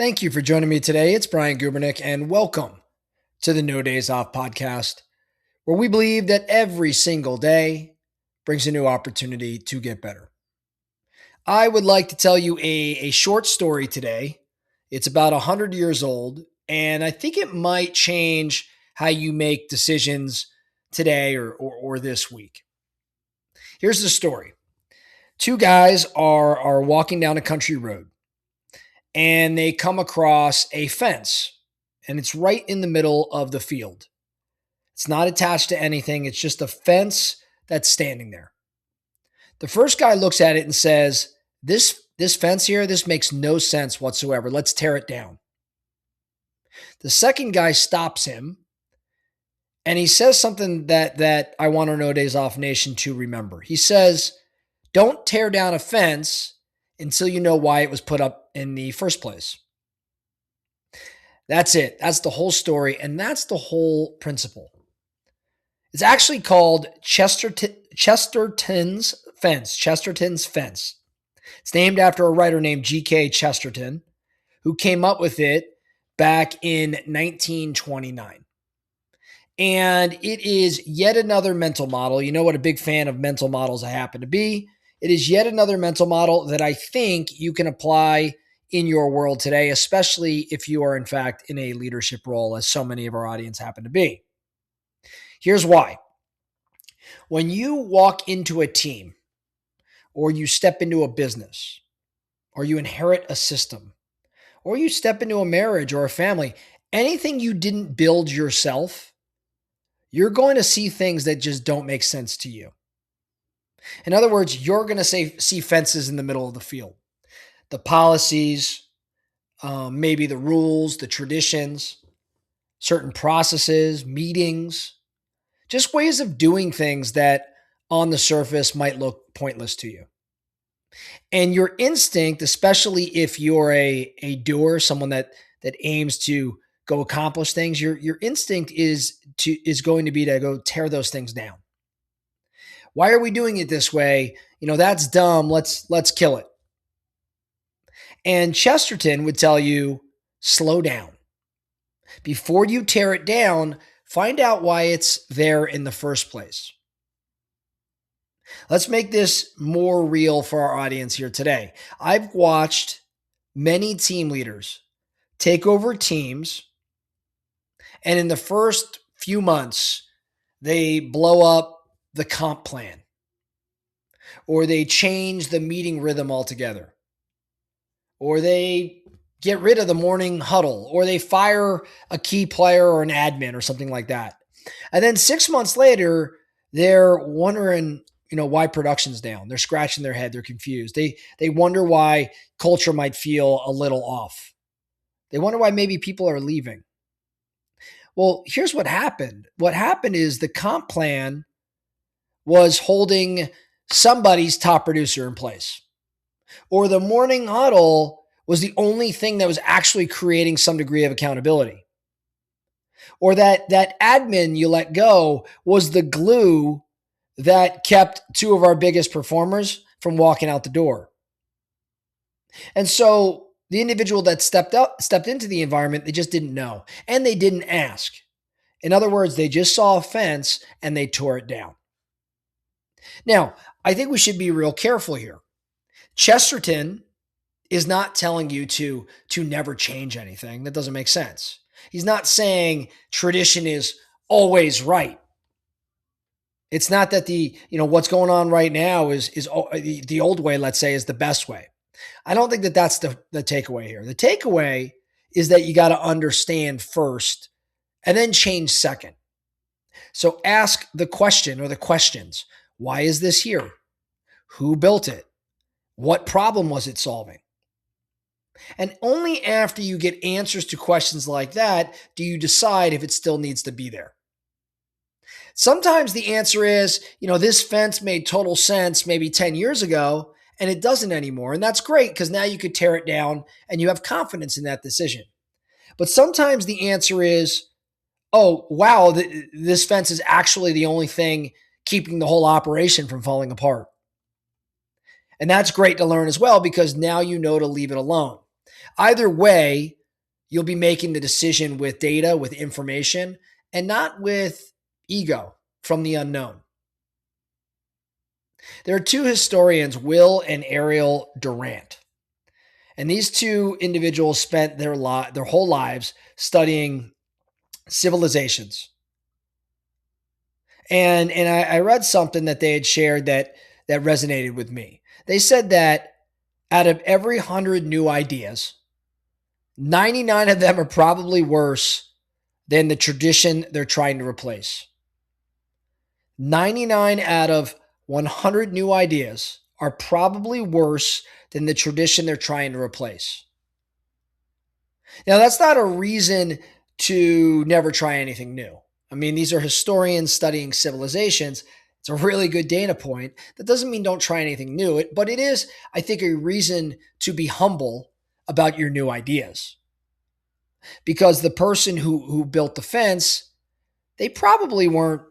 Thank you for joining me today. It's Brian Gubernick, and welcome to the No Days Off podcast, where we believe that every single day brings a new opportunity to get better. I would like to tell you a short story today. It's about 100 years old, and I think it might change how you make decisions today or this week. Here's the story. Two guys are walking down a country road and they come across a fence, and it's right in the middle of the field. It's not attached to anything, it's just a fence that's standing there. The first guy looks at it and says, This fence here, this makes no sense whatsoever. Let's tear it down. The second guy stops him and he says something that I want our No Days Off Nation to remember. He says, don't tear down a fence until you know why it was put up in the first place. That's it. That's the whole story, and that's the whole principle. It's actually called Chesterton's fence. Chesterton's fence. It's named after a writer named G.K. Chesterton, who came up with it back in 1929. And it is yet another mental model. You know what a big fan of mental models I happen to be. It is yet another mental model that I think you can apply in your world today, especially if you are, in fact, in a leadership role, as so many of our audience happen to be. Here's why. When you walk into a team, or you step into a business, or you inherit a system, or you step into a marriage or a family, anything you didn't build yourself, you're going to see things that just don't make sense to you. In other words, you're going to see fences in the middle of the field. The policies, maybe the rules, the traditions, certain processes, meetings, just ways of doing things that on the surface might look pointless to you. And your instinct, especially if you're a doer, someone that aims to go accomplish things, your instinct is going to be to go tear those things down. Why are we doing it this way? That's dumb. Let's kill it. And Chesterton would tell you, slow down. Before you tear it down, find out why it's there in the first place. Let's make this more real for our audience here today. I've watched many team leaders take over teams, and in the first few months, they blow up the comp plan, or they change the meeting rhythm altogether, or they get rid of the morning huddle, or they fire a key player or an admin or something like that. And then 6 months later, they're wondering, why production's down. They're scratching their head. They're confused. They wonder why culture might feel a little off. They wonder why maybe people are leaving. Well, here's what happened. What happened is the comp plan was holding somebody's top producer in place. Or the morning huddle was the only thing that was actually creating some degree of accountability. Or that admin you let go was the glue that kept two of our biggest performers from walking out the door. And so the individual that stepped into the environment, they just didn't know. And they didn't ask. In other words, they just saw a fence and they tore it down. Now, I think we should be real careful here. Chesterton is not telling you to never change anything. That doesn't make sense. He's not saying tradition is always right. It's not that what's going on right now is the old way, let's say, is the best way. I don't think that that's the takeaway here. The takeaway is that you got to understand first and then change second. So ask the question or the questions. Why is this here? Who built it? What problem was it solving? And only after you get answers to questions like that do you decide if it still needs to be there. Sometimes the answer is, this fence made total sense maybe 10 years ago, and it doesn't anymore. And that's great because now you could tear it down and you have confidence in that decision. But sometimes the answer is, oh, wow, this fence is actually the only thing keeping the whole operation from falling apart. And that's great to learn as well, because now you know to leave it alone. Either way, you'll be making the decision with data, with information, and not with ego from the unknown. There are two historians, Will and Ariel Durant. And these two individuals spent their whole lives studying civilizations. And I read something that they had shared that resonated with me. They said that out of every 100 new ideas, 99 of them are probably worse than the tradition they're trying to replace. 99 out of 100 new ideas are probably worse than the tradition they're trying to replace. Now, that's not a reason to never try anything new. I mean, these are historians studying civilizations. It's a really good data point. That doesn't mean don't try anything new, but it is, I think, a reason to be humble about your new ideas. Because the person who built the fence, they probably weren't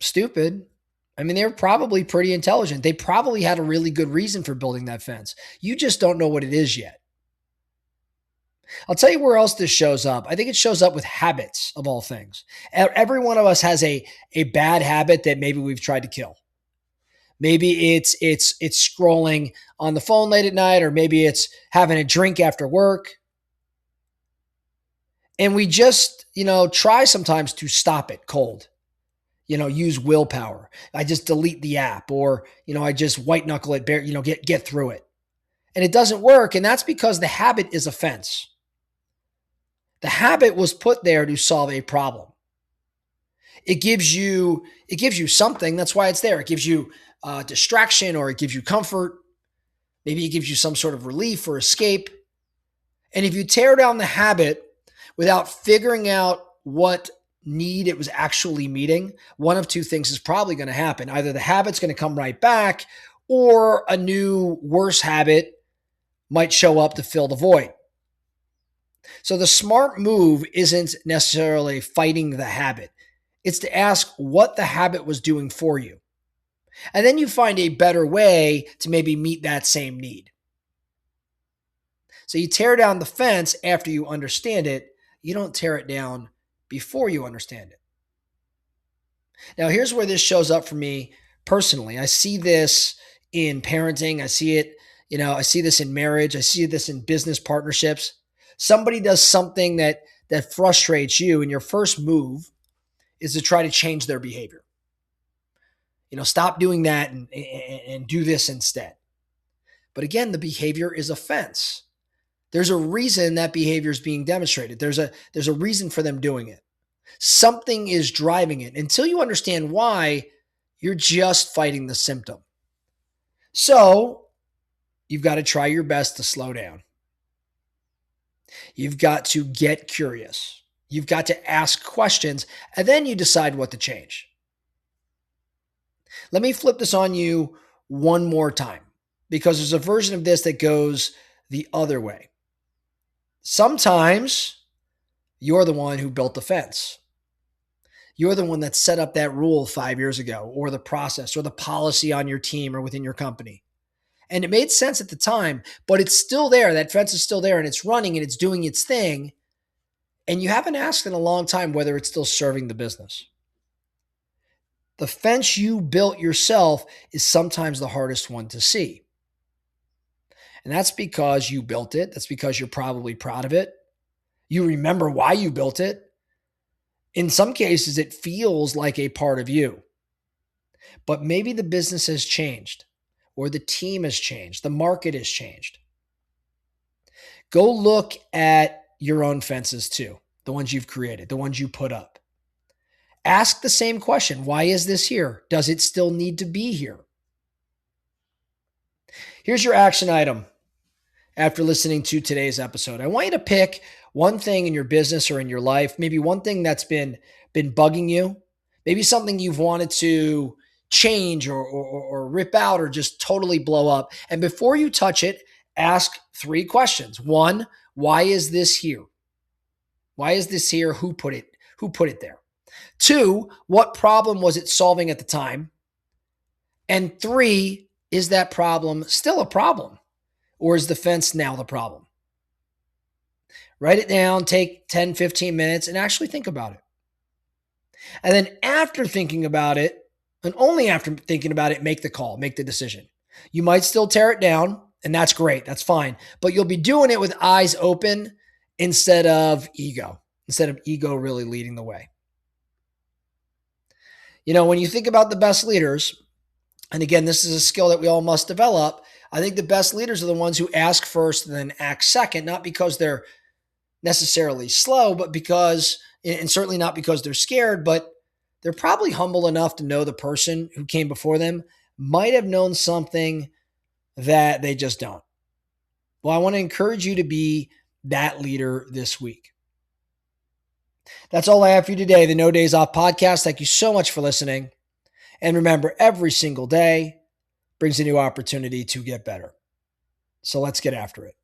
stupid. I mean, they were probably pretty intelligent. They probably had a really good reason for building that fence. You just don't know what it is yet. I'll tell you where else this shows up. I think it shows up with habits of all things. Every one of us has a bad habit that maybe we've tried to kill. Maybe it's scrolling on the phone late at night, or maybe it's having a drink after work. And we just, try sometimes to stop it cold. Use willpower. I just delete the app, or, I just white knuckle it, get through it. And it doesn't work. And that's because the habit is a fence. The habit was put there to solve a problem. It gives you something. That's why it's there. It gives you distraction, or it gives you comfort. Maybe it gives you some sort of relief or escape. And if you tear down the habit without figuring out what need it was actually meeting, one of two things is probably going to happen. Either the habit's going to come right back, or a new worse habit might show up to fill the void. So the smart move isn't necessarily fighting the habit. It's to ask what the habit was doing for you. And then you find a better way to maybe meet that same need. So you tear down the fence after you understand it. You don't tear it down before you understand it. Now, here's where this shows up for me personally. I see this in parenting. I see it, I see this in marriage. I see this in business partnerships. Somebody does something that frustrates you, and your first move is to try to change their behavior. Stop doing that and do this instead. But again, the behavior is a fence. There's a reason that behavior is being demonstrated. There's a reason for them doing it. Something is driving it. Until you understand why, you're just fighting the symptom. So you've got to try your best to slow down. You've got to get curious. You've got to ask questions, and then you decide what to change. Let me flip this on you one more time, because there's a version of this that goes the other way. Sometimes you're the one who built the fence. You're the one that set up that rule 5 years ago, or the process, or the policy on your team or within your company. And it made sense at the time, but it's still there. That fence is still there, and it's running, and it's doing its thing. And you haven't asked in a long time whether it's still serving the business. The fence you built yourself is sometimes the hardest one to see. And that's because you built it. That's because you're probably proud of it. You remember why you built it. In some cases, it feels like a part of you. But maybe the business has changed, or the team has changed. The market has changed. Go look at your own fences too, the ones you've created, the ones you put up. Ask the same question. Why is this here? Does it still need to be here? Here's your action item after listening to today's episode. I want you to pick one thing in your business or in your life, maybe one thing that's been bugging you, maybe something you've wanted to change or rip out or just totally blow up. And before you touch it, ask 3 questions. 1, why is this here? Why is this here? Who put it there? 2, what problem was it solving at the time? And 3, is that problem still a problem? Or is the fence now the problem? Write it down, take 10, 15 minutes and actually think about it. And then after thinking about it, and only after thinking about it, make the call, make the decision. You might still tear it down, and that's great. That's fine. But you'll be doing it with eyes open instead of ego really leading the way. When you think about the best leaders, and again, this is a skill that we all must develop. I think the best leaders are the ones who ask first and then act second, not because they're necessarily slow, but because, and certainly not because they're scared, but they're probably humble enough to know the person who came before them might have known something that they just don't. Well, I want to encourage you to be that leader this week. That's all I have for you today, the No Days Off podcast. Thank you so much for listening. And remember, every single day brings a new opportunity to get better. So let's get after it.